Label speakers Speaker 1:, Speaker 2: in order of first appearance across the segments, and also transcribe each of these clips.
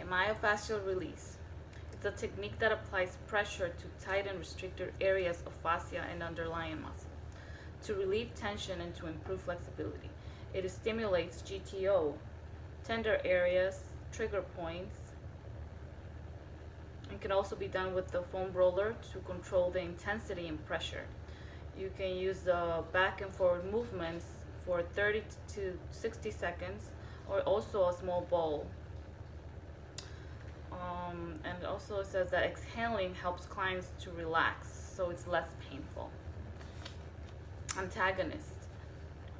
Speaker 1: myofascial release. It's a technique that applies pressure to tighten restricted areas of fascia and underlying muscle to relieve tension and to improve flexibility. It stimulates GTO, tender areas, trigger points, and can also be done with the foam roller to control the intensity and pressure. You can use the back and forward movements for 30 to 60 seconds, or also a small ball. And also it says that exhaling helps clients to relax, so it's less painful. Antagonist.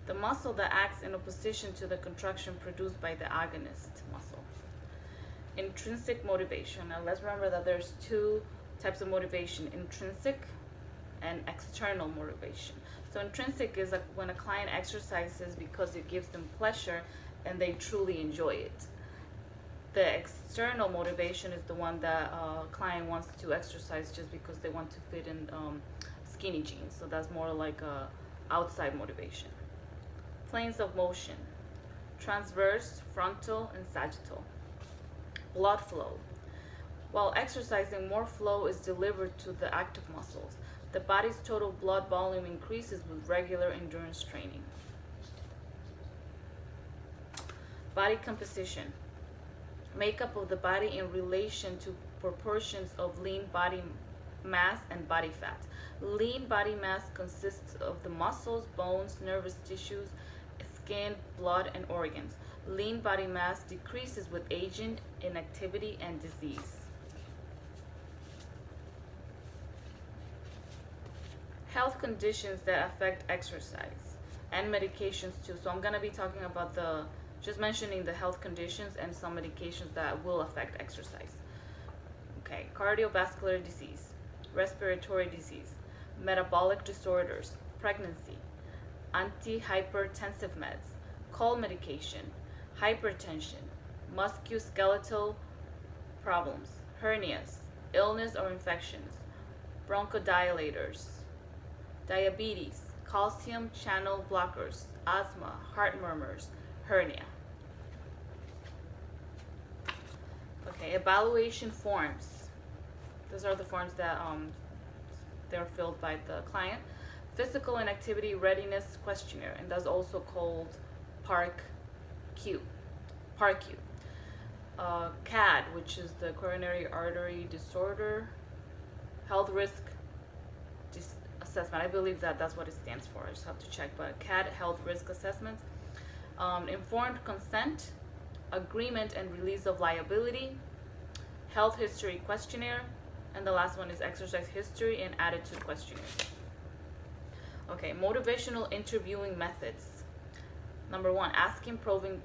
Speaker 1: The muscle that acts in opposition to the contraction produced by the agonist muscle. Intrinsic motivation. Now let's remember that there's two types of motivation: intrinsic and external motivation. So intrinsic is when a client exercises because it gives them pleasure and they truly enjoy it. The external motivation is the one that a client wants to exercise just because they want to fit in skinny jeans. So that's more like a outside motivation. Planes of motion: transverse, frontal, and sagittal. Blood flow. While exercising, more flow is delivered to the active muscles. The body's total blood volume increases with regular endurance training. Body composition. Makeup of the body in relation to proportions of lean body mass and body fat. Lean body mass consists of the muscles, bones, nervous tissues, skin, blood, and organs. Lean body mass decreases with aging, inactivity, and disease. Health conditions that affect exercise and medications too. So I'm going to be talking about just mentioning the health conditions and some medications that will affect exercise. Okay, cardiovascular disease, respiratory disease, metabolic disorders, pregnancy, antihypertensive meds, cold medication, hypertension, musculoskeletal problems, hernias, illness or infections, bronchodilators, diabetes, calcium channel blockers, asthma, heart murmurs, hernia. Okay, evaluation forms. Those are the forms that they're filled by the client. Physical and activity readiness questionnaire, and that's also called PARQ. CAD, which is the coronary artery disorder health risk assessment. I believe that's what it stands for. I just have to check, but CAD, health risk assessment. Informed consent, agreement and release of liability, health history questionnaire, and the last one is exercise history and attitude questionnaire. Okay, motivational interviewing methods. Number 1, asking probing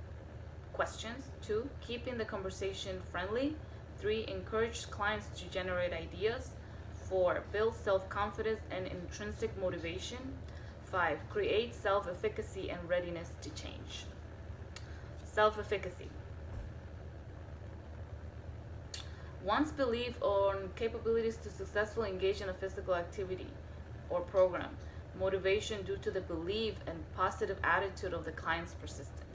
Speaker 1: questions. 2, keeping the conversation friendly. 3, encourage clients to generate ideas. 4, build self-confidence and intrinsic motivation. 5, create self-efficacy and readiness to change. Self-efficacy. One's belief on capabilities to successfully engage in a physical activity or program. Motivation due to the belief and positive attitude of the client's persistence.